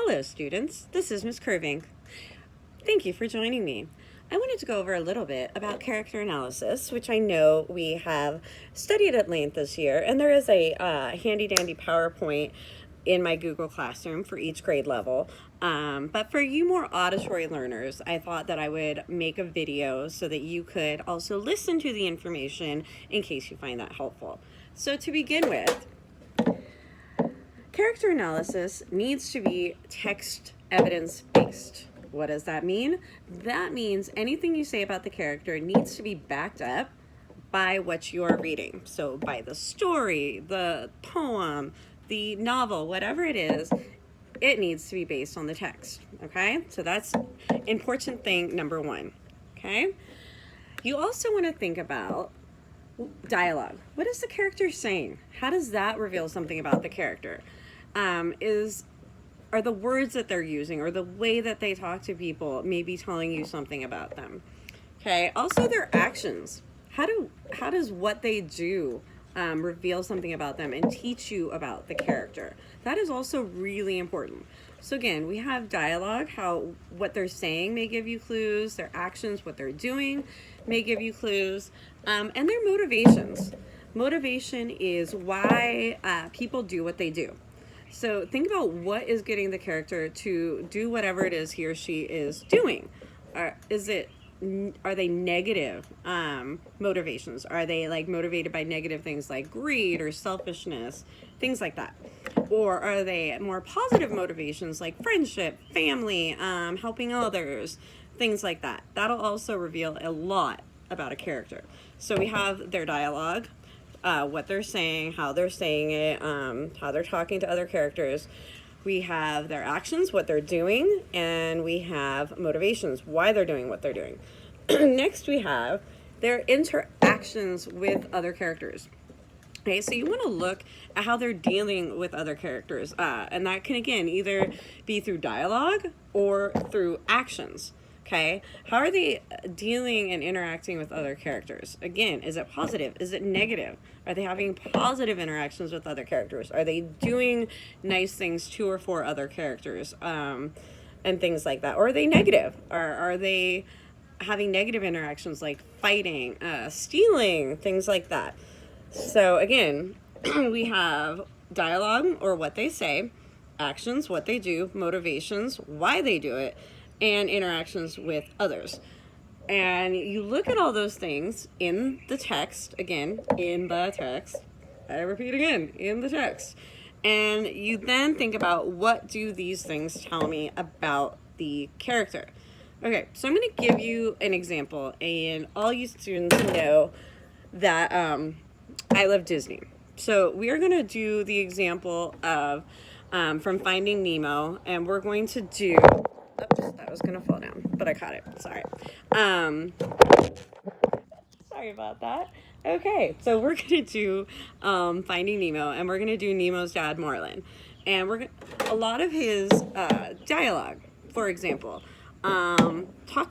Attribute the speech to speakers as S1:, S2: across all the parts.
S1: Hello students, this is Miss Kurvink. Thank you for joining me. I wanted to go over a little bit about character analysis, which I know we have studied at length this year, and there is a handy-dandy PowerPoint in my Google Classroom for each grade level. But for you more auditory learners, I thought that I would make a video so that you could also listen to the information in case you find that helpful. So to begin with, character analysis needs to be text evidence-based. What does that mean? That means anything you say about the character needs to be backed up by what you are reading. So by the story, the poem, the novel, whatever it is, it needs to be based on the text, okay? So that's important thing number one, okay? You also want to think about dialogue. What is the character saying? How does that reveal something about the character? Are the words that they're using or the way that they talk to people maybe telling you something about them? Okay, also their actions. How does what they do reveal something about them and teach you about the character? That is also really important. So again, we have dialogue, what they're saying may give you clues, their actions, what they're doing may give you clues, and their motivations. Motivation is why people do what they do. So think about what is getting the character to do whatever it is he or she is doing. Are they negative motivations? Are they like motivated by negative things like greed or selfishness, things like that? Or are they more positive motivations like friendship, family, helping others, things like that? That'll also reveal a lot about a character. So we have their dialogue, what they're saying, how they're saying it, how they're talking to other characters. We have their actions, what they're doing, and we have motivations, why they're doing what they're doing. Next, we have their interactions with other characters. Okay, so you want to look at how they're dealing with other characters, and that can, again, either be through dialogue or through actions. Okay, how are they dealing and interacting with other characters? Again, is it positive? Is it negative? Are they having positive interactions with other characters? Are they doing nice things to or for other characters, and things like that? Or are they negative? Are they having negative interactions like fighting, stealing, things like that? So again, we have dialogue or what they say, actions, what they do, motivations, why they do it, and interactions with others. And you look at all those things in the text, again, in the text, I repeat again, in the text. And you then think about, what do these things tell me about the character? Okay, so I'm going to give you an example, and all you students know that I love Disney. So we are going to do the example of from Finding Nemo, and we're going to do... Oops, that was gonna fall down, but I caught it. Sorry. Sorry about that. Okay, so we're gonna do Finding Nemo, and we're gonna do Nemo's dad, Marlin, and a lot of his dialogue. For example,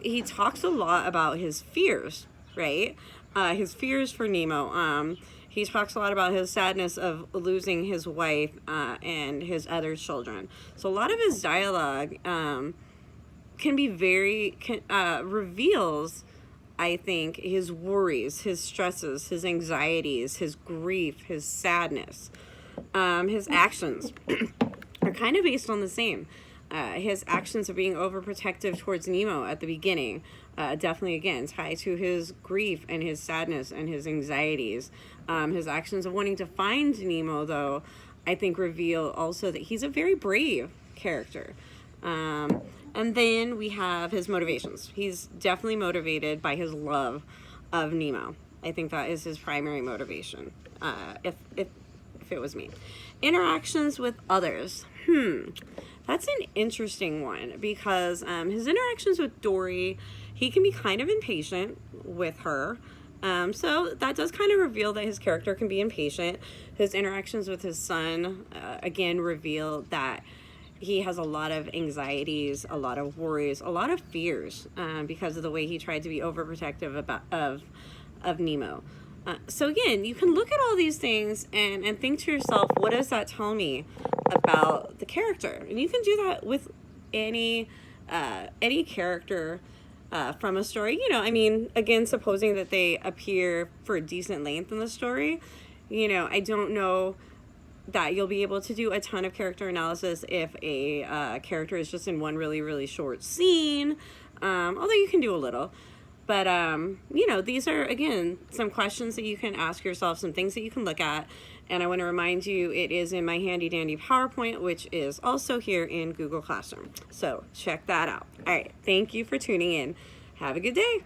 S1: he talks a lot about his fears, right? His fears for Nemo. He talks a lot about his sadness of losing his wife and his other children. So a lot of his dialogue can be reveals, I think, his worries, his stresses, his anxieties, his grief, his sadness. His actions are kind of based on the same. His actions of being overprotective towards Nemo at the beginning, definitely, again, tied to his grief and his sadness and his anxieties. His actions of wanting to find Nemo, though, I think reveal also that he's a very brave character. And then we have his motivations. He's definitely motivated by his love of Nemo. I think that is his primary motivation, if it was me. Interactions with others. That's an interesting one, because his interactions with Dory, he can be kind of impatient with her. So that does kind of reveal that his character can be impatient. His interactions with his son, again, reveal that he has a lot of anxieties, a lot of worries, a lot of fears, because of the way he tried to be overprotective of Nemo. So again, you can look at all these things and think to yourself, what does that tell me about the character. And you can do that with any character from a story. You know, I mean, again, supposing that they appear for a decent length in the story, you know, I don't know that you'll be able to do a ton of character analysis if a character is just in one really, really short scene, although you can do a little. But, you know, these are, again, some questions that you can ask yourself, some things that you can look at. And I want to remind you, it is in my handy dandy PowerPoint, which is also here in Google Classroom. So check that out. All right. Thank you for tuning in. Have a good day.